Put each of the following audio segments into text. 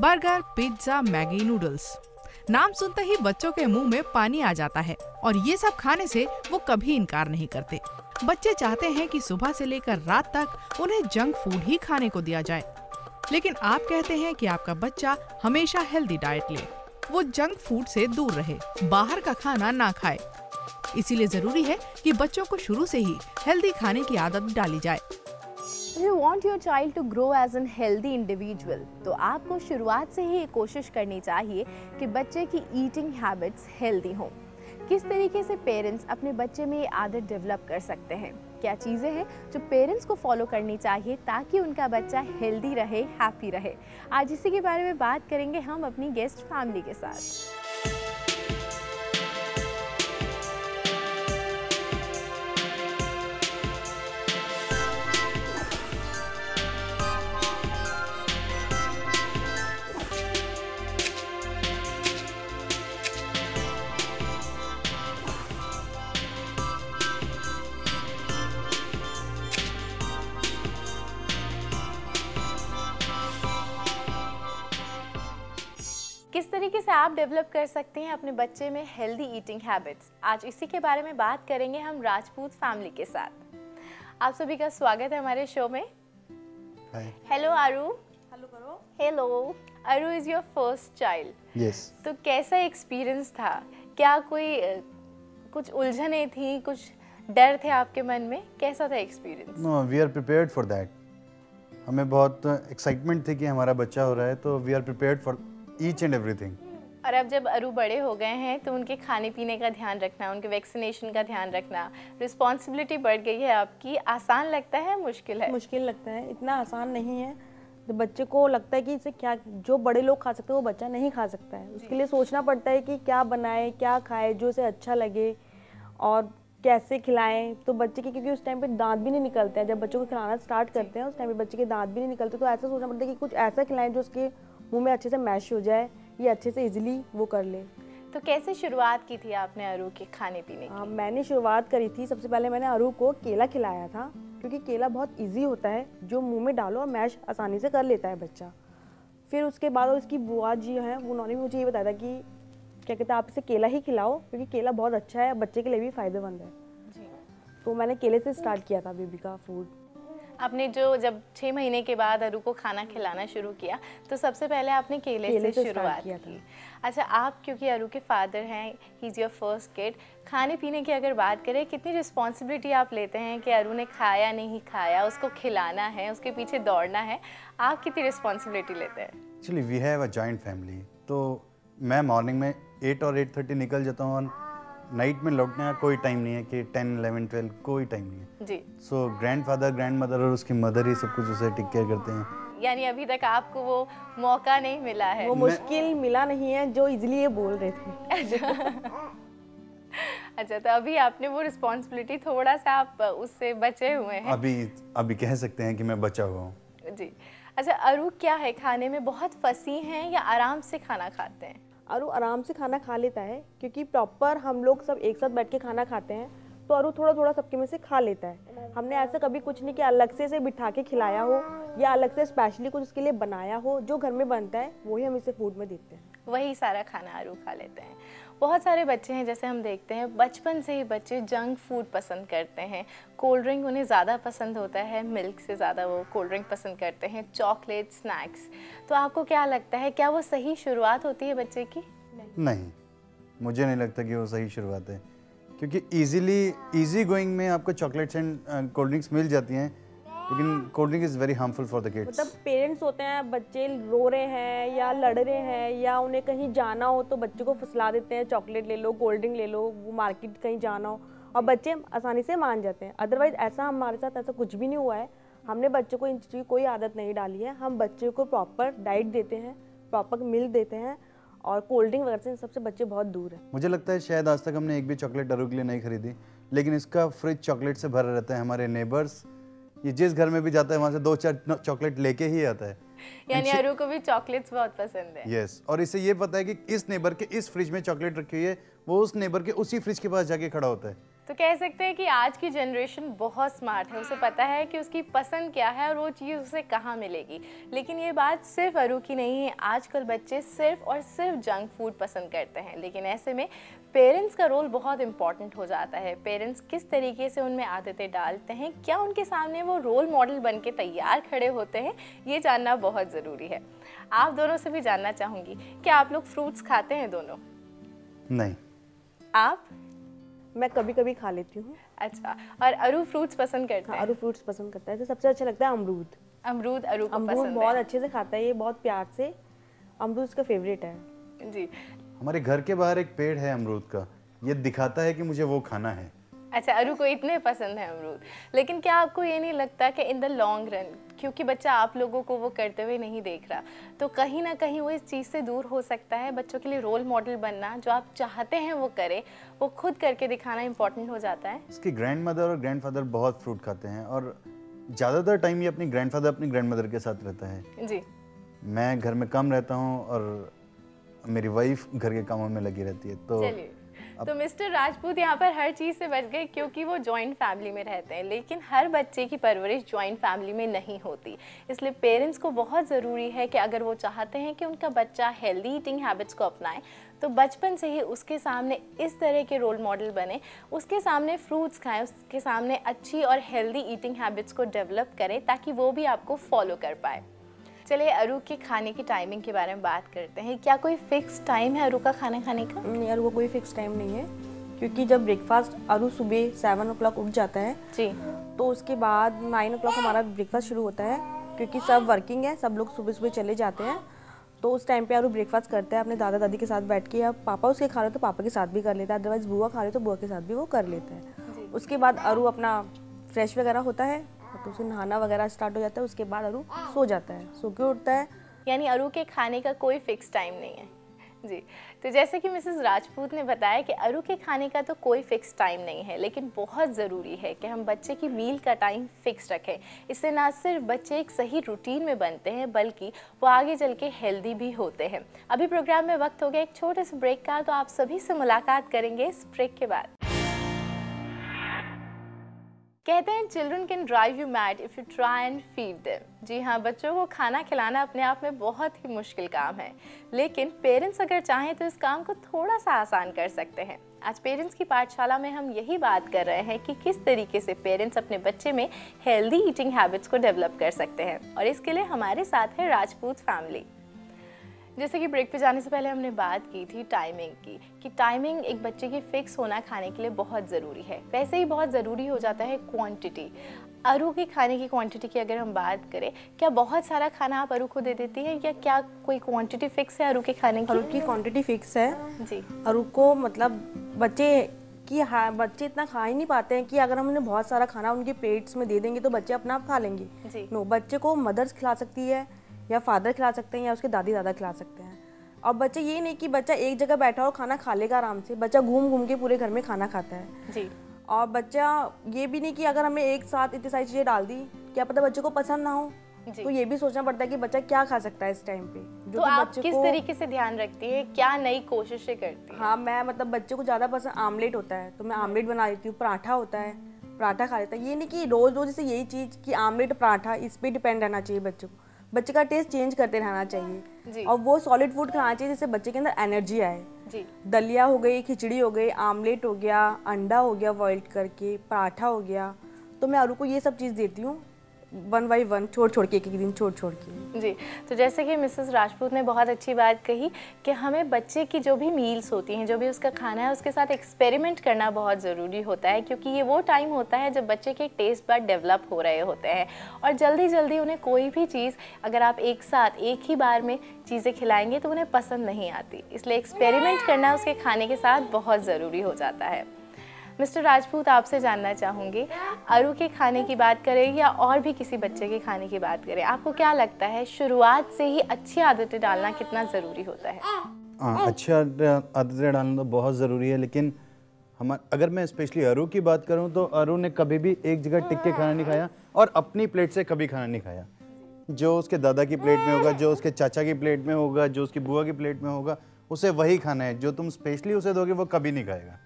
Burger, pizza, Maggi noodles, नाम सुनते ही बच्चों के मुंह में पानी आ जाता है और ये सब खाने से वो कभी इनकार नहीं करते। बच्चे चाहते हैं कि सुबह से लेकर रात तक उन्हें जंक फूड ही खाने को दिया जाए, लेकिन आप कहते हैं कि आपका बच्चा हमेशा हेल्दी डाइट ले, वो जंक फूड से दूर रहे, बाहर का खाना ना खाए। इसीलिए जरूरी है कि बच्चों को शुरू से ही हेल्दी खाने की आदत डाली जाए। If you want your child to grow as an healthy individual, तो आपको शुरुआत से ही कोशिश करनी चाहिए कि बच्चे की ईटिंग हैबिट्स हेल्दी हों। किस तरीके से पेरेंट्स अपने बच्चे में ये आदत डेवलप कर सकते हैं, क्या चीज़ें हैं जो पेरेंट्स को फॉलो करनी चाहिए ताकि उनका बच्चा हेल्दी रहे, हैप्पी रहे। आज इसी के बारे में बात करेंगे हम अपनी गेस्ट फैमिली के साथ। किस तरीके से आप डेवलप कर सकते हैं अपने बच्चे में हेल्दी ईटिंग हैबिट्स, आज इसी के बारे में बात करेंगे हम राजपूत फैमिली के साथ। आप सभी का स्वागत है हमारे शो में। हेलो आरू। हेलो करो। Hello Aaru, is your first child? Yes. तो कैसा एक्सपीरियंस था? क्या कोई कुछ उलझने थी, कुछ डर थे आपके मन में? कैसा था experience? No, we are prepared for that. हमें बहुत एक्साइटमेंट थी कि हमारा बच्चा हो रहा है, तो we are prepared for each and everything. और अब जब अरू बड़े हो गए हैं तो उनके खाने पीने का ध्यान रखना, उनके वैक्सीनेशन का ध्यान रखना, रिस्पॉन्सिबिलिटी बढ़ गई है आपकी। आसान लगता है, मुश्किल है? मुश्किल लगता है, इतना आसान नहीं है। तो बच्चे को लगता है कि इसे क्या, जो बड़े लोग खा सकते हैं वो बच्चा नहीं खा सकता है। उसके लिए सोचना पड़ता है कि क्या बनाए, क्या खाए जो उसे अच्छा लगे और कैसे खिलाएं। तो बच्चे के, क्योंकि उस टाइम पे दांत भी नहीं निकलते हैं, जब बच्चों को खिलाना स्टार्ट करते हैं उस टाइम पे बच्चे के दांत भी नहीं निकलते, तो ऐसा सोचना पड़ता है कि कुछ ऐसा खिलाएं जो उसके मुंह में अच्छे से मैश हो जाए, ये अच्छे से इजीली वो कर ले। तो कैसे शुरुआत की थी आपने अरू के खाने पीने की? मैंने शुरुआत करी थी, सबसे पहले मैंने अरू को केला खिलाया था, क्योंकि केला बहुत इजी होता है, जो मुंह में डालो और मैश आसानी से कर लेता है बच्चा। फिर उसके बाद और इसकी बुआ जी हैं, उन्होंने भी मुझे ये बताया था कि क्या कहते हैं, आप इसे केला ही खिलाओ, क्योंकि केला बहुत अच्छा है, बच्चे के लिए भी फ़ायदेमंद है। तो मैंने केले से स्टार्ट किया था बेबी का फूड। आपने जब 6 महीने के बाद अरू को खाना खिलाना शुरू किया तो सबसे पहले आपने केले से शुरुआत की। अच्छा, आप क्योंकि अरू के फादर हैं, he is your first kid, खाने पीने की अगर बात करें, कितनी रिस्पॉन्सिबिलिटी आप लेते हैं कि अरू ने खाया नहीं खाया, उसको खिलाना है, उसके पीछे दौड़ना है, आप कितनी रिस्पॉन्सिबिलिटी लेते हैं? Actually we have a joint family, तो मैं मॉर्निंग में 8 और 8:30 निकल जाता हूँ और नाइट में लौटने का कोई टाइम नहीं है कि 10, 11, 12 कोई टाइम नहीं है जी। सो ग्रैंडफादर, ग्रैंडमदर और उसकी मदर ही सब कुछ उसे टेक केयर करते हैं। यानी अभी तक आपको वो मौका नहीं मिला है? वो मुश्किल मिला नहीं है जो इजीली ये बोल रहे थे। अच्छा, तो अभी आपने वो रिस्पॉन्सिबिलिटी, थोड़ा सा आप उससे बचे हुए हैं? अभी कह सकते हैं कि मैं बचा हुआ हूँ। जी। अच्छा, अरू क्या है, खाने में बहुत फसी हैं या आराम से खाना खाते हैं? अरू आराम से खाना खा लेता है, क्योंकि प्रॉपर हम लोग सब एक साथ बैठ के खाना खाते हैं, तो अरू थोड़ा थोड़ा सबके में से खा लेता है। हमने ऐसा कभी कुछ नहीं कि अलग से इसे बिठा के खिलाया हो या अलग से स्पेशली कुछ उसके लिए बनाया हो। जो घर में बनता है वही हम इसे फूड में देते हैं, वही सारा खाना अरू खा लेते हैं। बहुत सारे बच्चे हैं, जैसे हम देखते हैं बचपन से ही बच्चे जंक फूड पसंद करते हैं, कोल्ड ड्रिंक उन्हें ज़्यादा पसंद होता है, मिल्क से ज़्यादा वो कोल्ड ड्रिंक पसंद करते हैं, चॉकलेट, स्नैक्स। तो आपको क्या लगता है, क्या वो सही शुरुआत होती है बच्चे की? नहीं, मुझे नहीं लगता कि वो सही शुरुआत है, क्योंकि इजी गोइंग में आपको चॉकलेट्स एंड कोल्ड ड्रिंक्स मिल जाती हैं, लेकिन cold drink is very harmful for the kids. मतलब पेरेंट्स होते हैं, बच्चे रो रहे हैं या लड़ रहे हैं या उन्हें कहीं जाना हो तो बच्चे को फुसला देते हैं, चॉकलेट ले लो, कोल्ड ड्रिंक ले लो, वो मार्केट कहीं जाना हो, और बच्चे आसानी से मान जाते हैं। अदरवाइज ऐसा हमारे साथ ऐसा कुछ भी नहीं हुआ है। हमने बच्चों को इन चीज़ों की कोई आदत नहीं डाली है। हम बच्चे को प्रॉपर डाइट देते हैं, प्रॉपर मिल्क देते हैं, और कोल्ड ड्रिंक वगैरह से सबसे बच्चे बहुत दूर हैं। मुझे लगता है शायद आज तक हमने एक भी चॉकलेट अरू के लिए नहीं खरीदी, लेकिन इसका फ्रिज चॉकलेट से भरा रहता है। हमारे नेबर्स, ये जिस घर में भी जाता है वहाँ से 2-4 चॉकलेट लेके ही आता है। यानी अरू को भी चॉकलेट्स बहुत पसंद है। यस, और इसे ये पता है कि इस नेबर के इस फ्रिज में चॉकलेट रखी हुई है, वो उस नेबर के उसी फ्रिज के पास जाके खड़ा होता है। तो कह सकते हैं कि आज की जनरेशन बहुत स्मार्ट है, उसे पता है कि उसकी पसंद क्या है और वो चीज़ उसे कहाँ मिलेगी। लेकिन ये बात सिर्फ अरू की नहीं है, आजकल बच्चे सिर्फ और सिर्फ जंक फूड पसंद करते हैं। लेकिन ऐसे में पेरेंट्स का रोल बहुत इंपॉर्टेंट हो जाता है। पेरेंट्स किस तरीके से उनमें आदतें डालते हैं, क्या उनके सामने वो रोल मॉडल बन के तैयार खड़े होते हैं, ये जानना बहुत ज़रूरी है। आप दोनों से भी जानना चाहूँगी, क्या आप लोग फ्रूट्स खाते हैं दोनों? नहीं। आप? मैं कभी कभी खा लेती हूँ। अच्छा, और अरू फ्रूट्स पसंद करता है? अरू फ्रूट्स पसंद करता है, तो सबसे अच्छा लगता है अमरूद। अमरूद अरू को अमरूद पसंद बहुत है। अच्छे से खाता है, ये बहुत प्यार से। अमरूद उसका फेवरेट है जी। हमारे घर के बाहर एक पेड़ है अमरूद का, ये दिखाता है कि मुझे वो खाना है। अच्छा, अरू को इतने पसंद है अमरूद। लेकिन क्या आपको ये नहीं लगता कि इन द लॉन्ग रन, क्योंकि बच्चा आप लोगों को वो करते हुए नहीं देख रहा, तो कहीं ना कहीं वो इस चीज़ से दूर हो सकता है? बच्चों के लिए रोल मॉडल बनना, जो आप चाहते हैं वो करे, वो खुद करके दिखाना इम्पोर्टेंट हो जाता है। इसकी ग्रैंडमदर और ग्रैंडफादर बहुत फ्रूट खाते हैं और ज़्यादातर टाइम ये अपनी ग्रैंडफादर अपनी ग्रैंडमदर के साथ रहता है। जी। मैं घर में कम रहता हूँ और मेरी वाइफ घर के कामों में लगी रहती है। तो चलिए, तो मिस्टर राजपूत यहाँ पर हर चीज़ से बच गए क्योंकि वो जॉइंट फैमिली में रहते हैं। लेकिन हर बच्चे की परवरिश जॉइंट फैमिली में नहीं होती, इसलिए पेरेंट्स को बहुत ज़रूरी है कि अगर वो चाहते हैं कि उनका बच्चा हेल्दी ईटिंग हैबिट्स को अपनाए, तो बचपन से ही उसके सामने इस तरह के रोल मॉडल बने, उसके सामने फ्रूट्स खाएं, उसके सामने अच्छी और हेल्दी ईटिंग हैबिट्स को डेवलप करें ताकि वो भी आपको फॉलो कर पाए। चलिए, अरू के खाने की टाइमिंग के बारे में बात करते हैं। क्या कोई फिक्स टाइम है अरू का खाना खाने का? नहीं, अरू को कोई फिक्स टाइम नहीं है, क्योंकि जब ब्रेकफास्ट अरू सुबह 7 o'clock उठ जाता है जी, तो उसके बाद 9 o'clock हमारा ब्रेकफास्ट शुरू होता है, क्योंकि सब वर्किंग है, सब लोग सुबह सुबह चले जाते हैं। तो उस टाइम पे अरू ब्रेकफास्ट करता है अपने दादा दादी के साथ बैठ के, या पापा उसके खा रहे तो पापा के साथ भी कर लेता है, अदरवाइज बुआ खा रहे तो बुआ के साथ भी वो कर लेता है। उसके बाद अरू अपना फ्रेश वगैरह होता है, तो उसे नहाना वगैरह स्टार्ट हो जाता है। उसके बाद अरू सो जाता है, सो के उठता है। यानी अरू के खाने का कोई फिक्स टाइम नहीं है। जी, तो जैसे कि मिसेस राजपूत ने बताया कि अरू के खाने का तो कोई फिक्स टाइम नहीं है, लेकिन बहुत ज़रूरी है कि हम बच्चे की मील का टाइम फिक्स रखें। इससे ना सिर्फ बच्चे एक सही रूटीन में बनते हैं, बल्कि वो आगे चल के हेल्दी भी होते हैं। अभी प्रोग्राम में वक्त हो गया एक छोटे से ब्रेक का, तो आप सभी से मुलाकात करेंगे इस ब्रेक के बाद। कहते हैं children can drive you mad if you try and feed them. जी हाँ, बच्चों को खाना खिलाना अपने आप में बहुत ही मुश्किल काम है, लेकिन पेरेंट्स अगर चाहें तो इस काम को थोड़ा सा आसान कर सकते हैं। आज पेरेंट्स की पाठशाला में हम यही बात कर रहे हैं कि किस तरीके से पेरेंट्स अपने बच्चे में हेल्दी ईटिंग हैबिट्स को डेवलप कर सकते हैं, और इसके लिए हमारे साथ है राजपूत फैमिली। जैसे कि ब्रेक पे जाने से पहले हमने बात की थी टाइमिंग की, कि टाइमिंग एक बच्चे की फिक्स होना खाने के लिए बहुत ज़रूरी है। वैसे ही बहुत ज़रूरी हो जाता है क्वांटिटी। अरू की खाने की क्वांटिटी की अगर हम बात करें, क्या बहुत सारा खाना आप अरू को दे देती हैं, या क्या कोई क्वांटिटी फिक्स है अरू के खाने की? अरू की क्वांटिटी फिक्स है जी। अरू को मतलब बच्चे इतना खा ही नहीं पाते हैं कि अगर हम उन्हें बहुत सारा खाना उनके प्लेट्स में दे देंगे तो बच्चे अपना आप खा लेंगे। जी। नो, बच्चे को मदर्स खिला सकती है, या फादर खिला सकते हैं, या उसके दादी दादा खिला सकते हैं। और बच्चे ये नहीं कि बच्चा एक जगह बैठा और खाना खा लेगा आराम से, बच्चा घूम घूम के पूरे घर में खाना खाता है। जी। और बच्चा ये भी नहीं कि अगर हमें एक साथ इतनी सारी चीज़ें डाल दी, क्या पता बच्चे को पसंद ना हो, तो ये भी सोचना पड़ता है कि बच्चा क्या खा सकता है इस टाइम पे। तो आप किस तरीके से ध्यान रखती है, क्या नई कोशिशें करती है? हाँ, मैं मतलब बच्चे को ज़्यादा पसंद आमलेट होता है तो मैं आमलेट बना देती हूँ, पराठा होता है पराठा खा लेता है। ये नहीं कि रोज़ रोज़ जैसे यही चीज़ कि आमलेट पराठा, इस पर डिपेंड रहना चाहिए बच्चे को। बच्चे का टेस्ट चेंज करते रहना चाहिए, और वो सॉलिड फूड खाना चाहिए जिससे बच्चे के अंदर एनर्जी आए। जी। दलिया हो गई, खिचड़ी हो गई, आमलेट हो गया, अंडा हो गया बॉइल्ड करके, पराठा हो गया, तो मैं अरू को ये सब चीज़ देती हूँ, 1 by 1 छोड़ छोड़ के, एक एक दिन छोड़ छोड़ के। जी, तो जैसे कि मिसेस राजपूत ने बहुत अच्छी बात कही कि हमें बच्चे की जो भी मील्स होती हैं, जो भी उसका खाना है, उसके साथ एक्सपेरिमेंट करना बहुत ज़रूरी होता है, क्योंकि ये वो टाइम होता है जब बच्चे के टेस्ट बड डेवलप हो रहे होते हैं, और जल्दी जल्दी उन्हें कोई भी चीज़ अगर आप एक साथ एक ही बार में चीज़ें खिलाएंगे तो उन्हें पसंद नहीं आती। इसलिए एक्सपेरिमेंट करना उसके खाने के साथ बहुत ज़रूरी हो जाता है। मिस्टर राजपूत, आपसे जानना चाहूँगी, अरू के खाने की बात करें या और भी किसी बच्चे के खाने की बात करें, आपको क्या लगता है शुरुआत से ही अच्छी आदतें डालना कितना ज़रूरी होता है? अच्छी आदतें डालना तो बहुत ज़रूरी है, लेकिन अगर मैं स्पेशली अरू की बात करूं तो अरू ने कभी भी एक जगह टिक के खाना नहीं खाया और अपनी प्लेट से कभी खाना नहीं खाया। जो उसके दादा की प्लेट में होगा, जो उसके चाचा की प्लेट में होगा, जो उसकी बुआ की प्लेट में होगा, उसे वही खाना है। जो तुम स्पेशली उसे दोगे वो कभी नहीं खाएगा।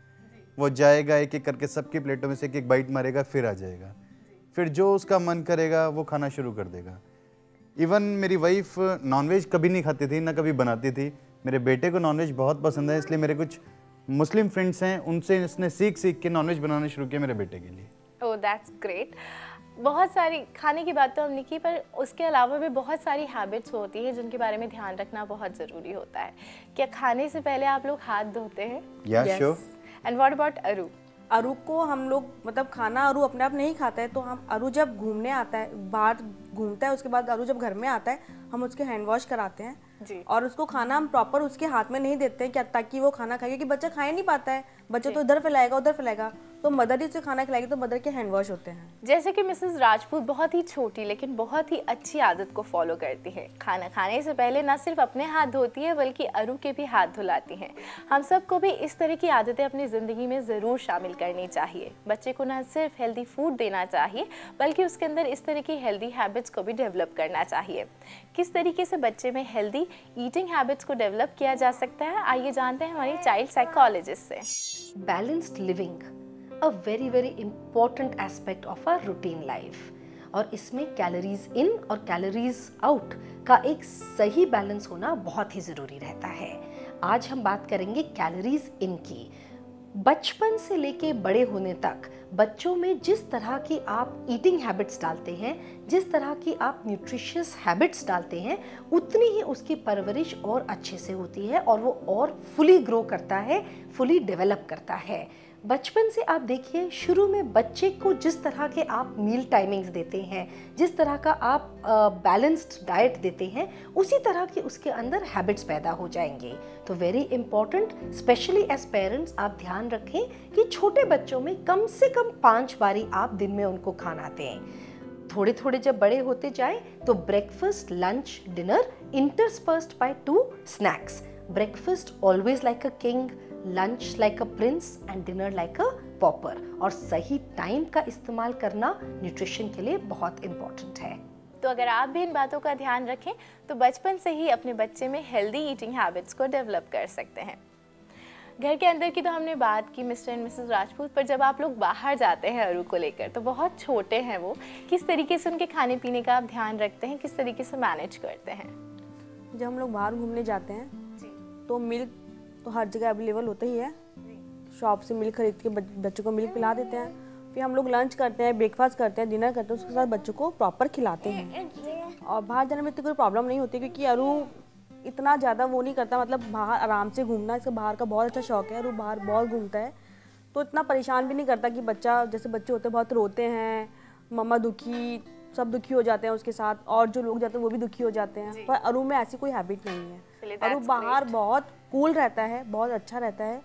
वो जाएगा एक एक करके सबकी प्लेटों में से एक एक बाइट मारेगा, फिर आ जाएगा। फिर जो उसका मन करेगा वो खाना शुरू कर देगा। इवन मेरी वाइफ नॉनवेज कभी नहीं खाती थी, ना कभी बनाती थी। मेरे बेटे को नॉनवेज बहुत पसंद है, इसलिए मेरे कुछ मुस्लिम फ्रेंड्स हैं, उनसे इसने सीख के नॉनवेज बनाना शुरू किया मेरे बेटे के लिए। Oh that's great. बहुत सारी खाने की बात तो हमने की, पर उसके अलावा भी बहुत सारी हैबिट्स होती हैं जिनके बारे में ध्यान रखना बहुत ज़रूरी होता है। क्या खाने से पहले आप लोग हाथ धोते हैं? या श्योर। एंड व्हाट अबाउट अरू? अरू को हम लोग मतलब खाना अरू अपने आप नहीं खाता है, तो हम अरू जब घूमने आता है, बाहर घूमता है, उसके बाद अरू जब घर में आता है हम उसके हैंड वॉश कराते हैं जी। और उसको खाना हम प्रॉपर उसके हाथ में नहीं देते हैं क्या, ताकि वो खाना खाए, क्योंकि बच्चा खा ही नहीं पाता है। बच्चा तो इधर फैलाएगा उधर फैलाएगा, तो मदर ही उसे खाना खिलाएगी, तो मदर के हैंड वॉश होते हैं। जैसे कि मिसेस राजपूत बहुत ही छोटी लेकिन बहुत ही अच्छी आदत को फॉलो करती है। खाना खाने से पहले न सिर्फ अपने हाथ धोती है बल्कि अरू के भी हाथ धुलाती हैं। हम सबको भी इस तरह की आदतें अपनी ज़िंदगी में ज़रूर शामिल करनी चाहिए। बच्चे को न सिर्फ हेल्दी फूड देना चाहिए बल्कि उसके अंदर इस तरह की हेल्दी हैबिट्स को भी डेवलप करना चाहिए। किस तरीके से बच्चे में हेल्दी ईटिंग हैबिट्स को डेवलप किया जा सकता है, आइए जानते हैं हमारी चाइल्ड साइकोलॉजिस्ट से। Balanced living a very important aspect of our routine life, और इसमें कैलोरीज इन और कैलोरीज आउट का एक सही बैलेंस होना बहुत ही ज़रूरी रहता है। आज हम बात करेंगे कैलोरीज इन की। बचपन से लेके बड़े होने तक बच्चों में जिस तरह की आप ईटिंग हैबिट्स डालते हैं, जिस तरह की आप न्यूट्रिशियस हैबिट्स डालते हैं, उतनी ही उसकी परवरिश और अच्छे से होती है और वो और फुली ग्रो करता है, फुली डेवलप करता है। बचपन से आप देखिए, शुरू में बच्चे को जिस तरह के आप मील टाइमिंग्स देते हैं, जिस तरह का आप बैलेंस्ड डाइट देते हैं, उसी तरह की उसके अंदर हैबिट्स पैदा हो जाएंगे। तो very important, specially as parents आप ध्यान रखें कि छोटे बच्चों में कम से कम 5 बारी आप दिन में उनको खाना दें। थोड़े थोड़े जब बड़े होते जाएं तो breakfast, lunch, dinner interspersed by 2 snacks. Breakfast always like a king, lunch like a prince and dinner like a pauper. और सही टाइम का इस्तेमाल करना न्यूट्रिशन के लिए बहुत इम्पोर्टेंट है। तो अगर आप भी इन बातों का ध्यान रखें तो बचपन से ही अपने बच्चे में हेल्दी ईटिंग हैबिट्स को डेवलप कर सकते हैं। घर के अंदर की तो हमने बात की मिस्टर एंड मिसेस राजपूत, पर जब आप लोग बाहर जाते हैं अरू को लेकर, तो बहुत छोटे हैं वो, किस तरीके से उनके खाने पीने का आप ध्यान रखते हैं, किस तरीके से मैनेज करते हैं? जब हम लोग बाहर घूमने जाते हैं तो मिल्क तो हर जगह अवेलेबल होता ही है। शॉप से मिल्क खरीद के बच्चों को मिल्क पिला देते हैं। फिर हम लोग लंच करते हैं, ब्रेकफास्ट करते हैं, डिनर करते हैं, उसके साथ बच्चों को प्रॉपर खिलाते हैं। और बाहर जाने में तो कोई प्रॉब्लम नहीं होती, क्योंकि अरू इतना ज़्यादा वो नहीं करता, मतलब बाहर आराम से घूमना, इसका बाहर का बहुत अच्छा शौक है। अरू बाहर बहुत घूमता है, तो इतना परेशान भी नहीं करता कि बच्चा, जैसे बच्चे होते हैं बहुत रोते हैं, मम्मा दुखी, सब दुखी हो जाते हैं उसके साथ, और जो लोग जाते हैं वो भी दुखी हो जाते हैं। पर अरू में ऐसी कोई हैबिट नहीं है। अरू बाहर बहुत कूल रहता है, बहुत अच्छा रहता है।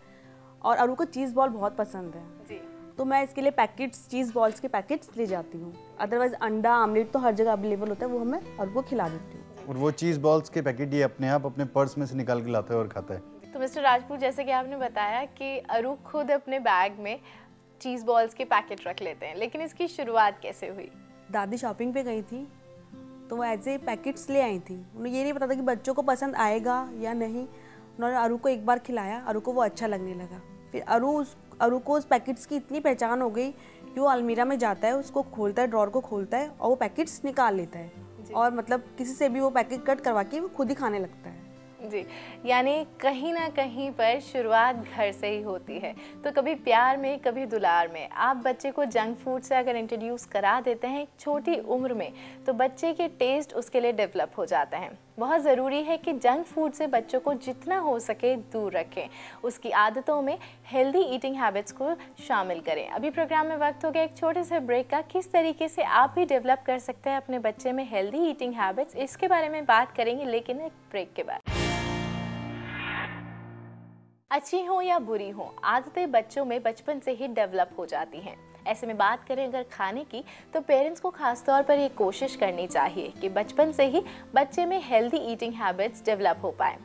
और अरू को चीज़ बॉल बहुत पसंद है जी। तो मैं इसके लिए पैकेट्स, चीज़ बॉल्स के पैकेट्स ले जाती हूँ। अदरवाइज अंडा आमलेट तो हर जगह अवेलेबल होता है, वो हमें अरू को खिला देती हूँ। और वो चीज़ बॉल्स के पैकेट ये अपने आप अपने पर्स में से निकाल के लाता है और खाता है। तो मिस्टर राजपूत, जैसे कि आपने बताया कि अरू खुद अपने बैग में चीज़ बॉल्स के पैकेट रख लेते हैं, लेकिन इसकी शुरुआत कैसे हुई? दादी शॉपिंग पे गई थी तो वो ऐसे पैकेट्स ले आई थी। उन्हें ये नहीं पता था कि बच्चों को पसंद आएगा या नहीं। उन्होंने अरू को एक बार खिलाया, अरू को वो अच्छा लगने लगा। फिर अरू को उस पैकेट्स की इतनी पहचान हो गई कि वो अलमीरा में जाता है, उसको खोलता है, ड्रॉर को खोलता है और वो पैकेट्स निकाल लेता है। और मतलब किसी से भी वो पैकेट कट करवा के वो खुद ही खाने लगता है जी। यानी कहीं ना कहीं पर शुरुआत घर से ही होती है। तो कभी प्यार में, कभी दुलार में आप बच्चे को जंक फूड से अगर इंट्रोड्यूस करा देते हैं छोटी उम्र में, तो बच्चे के टेस्ट उसके लिए डेवलप हो जाते हैं। बहुत ज़रूरी है कि जंक फूड से बच्चों को जितना हो सके दूर रखें, उसकी आदतों में हेल्दी ईटिंग हैबिट्स को शामिल करें। अभी प्रोग्राम में वक्त हो गया एक छोटे से ब्रेक का। किस तरीके से आप भी डेवलप कर सकते हैं अपने बच्चे में हेल्दी ईटिंग हैबिट्स, इसके बारे में बात करेंगे, लेकिन एक ब्रेक के बाद। अच्छी हो या बुरी हो, आदतें बच्चों में बचपन से ही डेवलप हो जाती हैं। ऐसे में बात करें अगर खाने की, तो पेरेंट्स को खास तौर पर ये कोशिश करनी चाहिए कि बचपन से ही बच्चे में हेल्दी ईटिंग हैबिट्स डेवलप हो पाए।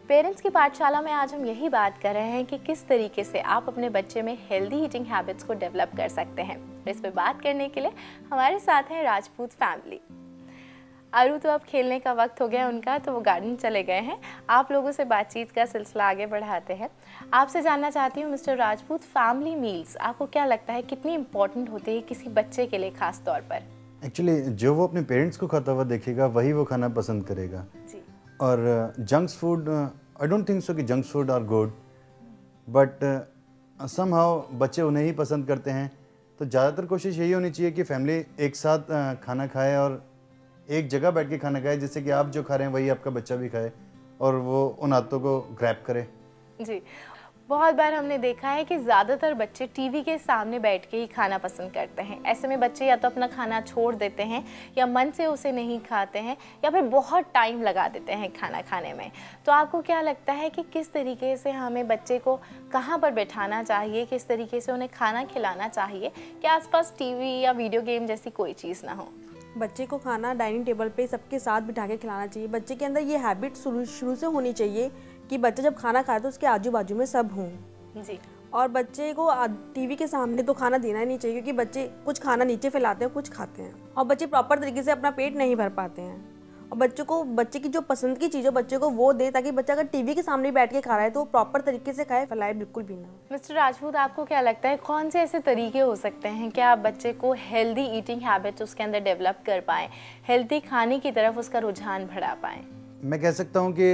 पेरेंट्स की पाठशाला में आज हम यही बात कर रहे हैं कि किस तरीके से आप अपने बच्चे में हेल्दी ईटिंग हैबिट्स को डेवलप कर सकते हैं। इस पर बात करने के लिए हमारे साथ है राजपूत फैमिली। आरू तो अब खेलने का वक्त हो गया उनका, तो वो गार्डन चले गए हैं। आप लोगों से बातचीत का सिलसिला आगे बढ़ाते हैं। आपसे जानना चाहती हूँ मिस्टर राजपूत, फैमिली मील्स आपको क्या लगता है कितनी इम्पोर्टेंट होती है किसी बच्चे के लिए खास तौर पर? एक्चुअली जो वो अपने पेरेंट्स को खाता हुआ देखेगा वही वो खाना पसंद करेगा। जी। और junks food, I don't think so कि junks food are good, but somehow बच्चे उन्हें ही पसंद करते हैं। तो ज़्यादातर कोशिश यही होनी चाहिए कि फैमिली एक साथ खाना खाए और एक जगह बैठ के खाना खाए, जिससे कि आप जो खा रहे हैं वही आपका बच्चा भी खाए और वो उन आदतों को ग्रैब करे। जी, बहुत बार हमने देखा है कि ज़्यादातर बच्चे टीवी के सामने बैठ के ही खाना पसंद करते हैं। ऐसे में बच्चे या तो अपना खाना छोड़ देते हैं या मन से उसे नहीं खाते हैं या फिर बहुत टाइम लगा देते हैं खाना खाने में। तो आपको क्या लगता है कि किस तरीके से हमें बच्चे को कहाँ पर बैठाना चाहिए, किस तरीके से उन्हें खाना खिलाना चाहिए कि आसपास टीवी या वीडियो गेम जैसी कोई चीज़ ना हो? बच्चे को खाना डाइनिंग टेबल पे सबके साथ बिठा के खिलाना चाहिए। बच्चे के अंदर ये हैबिट शुरू से होनी चाहिए कि बच्चा जब खाना खाए तो उसके आजू बाजू में सब हों। जी। और बच्चे को टीवी के सामने तो खाना देना ही नहीं चाहिए, क्योंकि बच्चे कुछ खाना नीचे फैलाते हैं, कुछ खाते हैं और बच्चे प्रॉपर तरीके से अपना पेट नहीं भर पाते हैं। और बच्चे की जो पसंद की चीज़ हो बच्चे को वो दे, ताकि बच्चा अगर टीवी के सामने बैठ के खा रहा है तो वो प्रॉपर तरीके से खाए, फैलाए बिल्कुल भी ना। मिस्टर राजपूत, आपको क्या लगता है कौन से ऐसे तरीके हो सकते हैं कि आप बच्चे को हेल्दी ईटिंग हैबिट्स उसके अंदर डेवलप कर पाएँ, हेल्दी खाने की तरफ उसका रुझान बढ़ा पाएँ? मैं कह सकता हूँ कि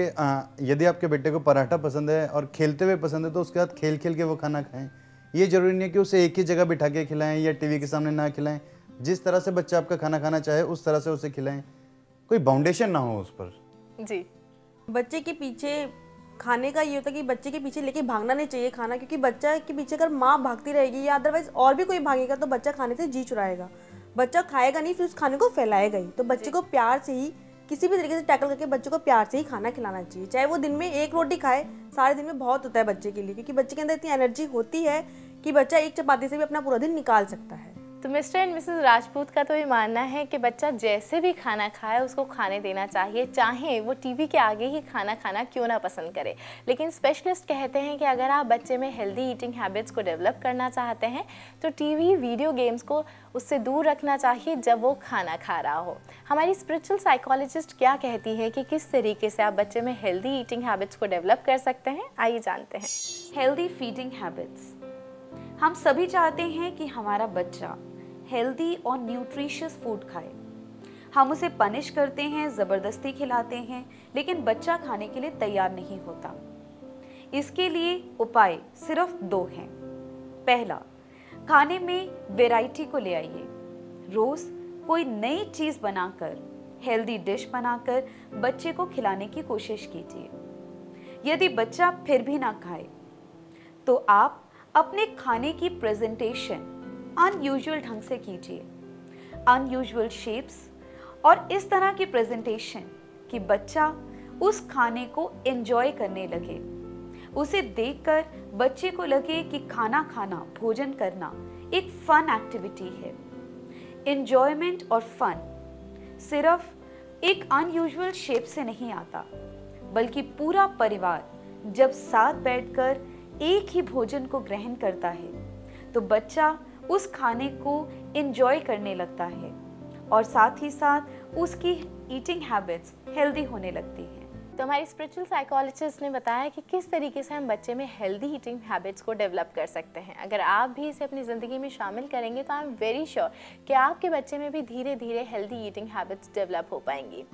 यदि आपके बेटे को पराठा पसंद है और खेलते हुए पसंद है तो उसके साथ खेल खेल के वो खाना खाएं। ये ज़रूरी नहीं है कि उसे एक ही जगह बिठा के खिलाएं या टीवी के सामने ना खिलाएं। जिस तरह से बच्चा आपका खाना खाना चाहे उस तरह से उसे खिलाएं, कोई बाउंडेशन ना हो उस पर। जी। बच्चे के पीछे खाने का ये होता है कि बच्चे के पीछे लेके भागना नहीं चाहिए खाना, क्योंकि बच्चा के पीछे अगर माँ भागती रहेगी या अदरवाइज और भी कोई भागेगा तो बच्चा खाने से जी चुराएगा। बच्चा खाएगा नहीं, फिर उस खाने को फैलाएगा ही। तो बच्चे को प्यार से ही किसी भी तरीके से टैकल करके बच्चे को प्यार से ही खाना खिलाना चाहिए। चाहे वो दिन में एक रोटी खाए, सारे दिन में बहुत होता है बच्चे के लिए, क्योंकि बच्चे के अंदर इतनी एनर्जी होती है कि बच्चा एक चपाती से भी अपना पूरा दिन निकाल सकता है। तो मिस्टर एंड मिसेस राजपूत का तो ये मानना है कि बच्चा जैसे भी खाना खाए उसको खाने देना चाहिए, चाहे वो टीवी के आगे ही खाना खाना क्यों ना पसंद करे। लेकिन स्पेशलिस्ट कहते हैं कि अगर आप बच्चे में हेल्दी ईटिंग हैबिट्स को डेवलप करना चाहते हैं तो टीवी, वीडियो गेम्स को उससे दूर रखना चाहिए जब वो खाना खा रहा हो। हमारी स्पिरिचुअल साइकोलॉजिस्ट क्या कहती है कि किस तरीके से आप बच्चे में हेल्दी ईटिंग हैबिट्स को डेवलप कर सकते हैं, आइए जानते हैं। Healthy feeding habits. हम सभी चाहते हैं कि हमारा बच्चा हेल्दी और न्यूट्रिशियस फूड खाए। हम उसे पनिश करते हैं, ज़बरदस्ती खिलाते हैं, लेकिन बच्चा खाने के लिए तैयार नहीं होता। इसके लिए उपाय सिर्फ 2 हैं। पहला, खाने में वैरायटी को ले आइए। रोज़ कोई नई चीज़ बनाकर, हेल्दी डिश बनाकर बच्चे को खिलाने की कोशिश कीजिए। यदि बच्चा फिर भी ना खाए तो आप अपने खाने की प्रेजेंटेशन अनयूजुअल ढंग से कीजिए, अनयूजुअल शेप्स और इस तरह की प्रेजेंटेशन कि बच्चा उस खाने को एंजॉय करने लगे। उसे देखकर बच्चे को लगे कि खाना खाना, भोजन करना एक फन एक्टिविटी है। एंजॉयमेंट और फन सिर्फ एक अनयूजुअल शेप से नहीं आता, बल्कि पूरा परिवार जब साथ बैठकर एक ही भोजन को ग्रहण करता है तो बच्चा उस खाने को एंजॉय करने लगता है और साथ ही साथ उसकी ईटिंग हैबिट्स हेल्दी होने लगती हैं। तो हमारी स्पिरिचुअल साइकोलॉजिस्ट ने बताया कि किस तरीके से हम बच्चे में हेल्दी ईटिंग हैबिट्स को डेवलप कर सकते हैं। अगर आप भी इसे अपनी ज़िंदगी में शामिल करेंगे तो आई एम वेरी श्योर कि आपके बच्चे में भी धीरे धीरे हेल्दी ईटिंग हैबिट्स डेवलप हो पाएंगी।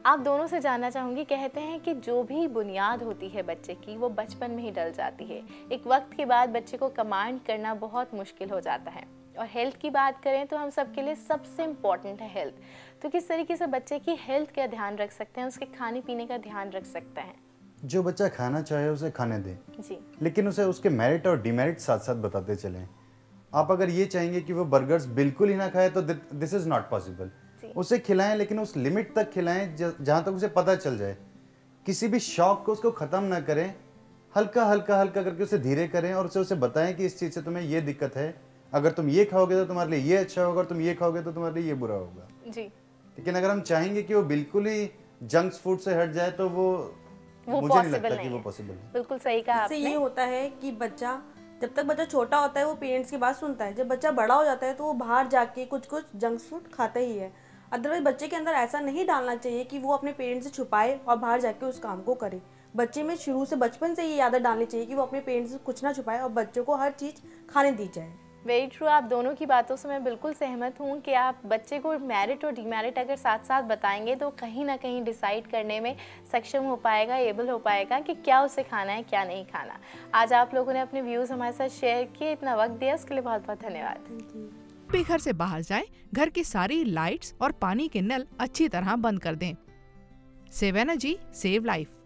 आप दोनों से जानना चाहूँगी, कहते हैं कि जो भी बुनियाद होती है बच्चे की वो बचपन में ही डल जाती है। एक वक्त के बाद बच्चे को कमांड करना बहुत मुश्किल हो जाता है। और हेल्थ की बात करें तो हम सबके लिए सबसे इम्पॉर्टेंट है हेल्थ। तो किस तरीके से बच्चे की हेल्थ का ध्यान रख सकते हैं, उसके खाने पीने का ध्यान रख सकते हैं? जो बच्चा खाना चाहे उसे खाने दें जी, लेकिन उसे उसके मेरिट और डिमेरिट साथ साथ बताते चलें। आप अगर ये चाहेंगे कि वो बर्गर्स बिल्कुल ही ना खाए तो दिस इज़ नॉट पॉसिबल। उसे खिलाएं, लेकिन उस लिमिट तक खिलाएं जहाँ तक उसे पता चल जाए। किसी भी शौक को उसको ख़त्म ना करें, हल्का हल्का हल्का करके उसे धीरे करें और उसे बताएं कि इस चीज़ से तुम्हें ये दिक्कत है, अगर तुम ये खाओगे तो तुम्हारे लिए ये अच्छा होगा, तुम ये खाओगे तो तुम्हारे लिए ये बुरा होगा। जी। लेकिन अगर हम चाहेंगे कि वो बिल्कुल ही जंक फूड से हट जाए तो वो मुझे नहीं लगता कि वो पॉसिबल है। बिल्कुल सही कहा आपने। इससे ये होता है कि बच्चा, जब तक बच्चा छोटा होता है वो पेरेंट्स की बात सुनता है। जब बच्चा बड़ा हो जाता है तो वो बाहर जाके कुछ जंक फूड खाता ही है। अदरवाइज बच्चे के अंदर ऐसा नहीं डालना चाहिए कि वो अपने पेरेंट्स से छुपाए और बाहर जाके उस काम को करे। बच्चे में शुरू से बचपन से ये आदत डालनी चाहिए कि वो अपने पेरेंट्स से कुछ ना छुपाए और बच्चों को हर चीज़ खाने दी जाए। वेरी ट्रू, आप दोनों की बातों से मैं बिल्कुल सहमत हूँ कि आप बच्चे को मेरिट और डीमेरिट अगर साथ साथ बताएंगे तो कहीं ना कहीं डिसाइड करने में सक्षम हो पाएगा, एबल हो पाएगा कि क्या उसे खाना है क्या नहीं खाना। आज आप लोगों ने अपने व्यूज़ हमारे साथ शेयर किए, इतना वक्त दिया उसके लिए बहुत बहुत धन्यवाद। भी घर से बाहर जाएं, घर की सारी लाइट्स और पानी के नल अच्छी तरह बंद कर दें। Save energy, save life.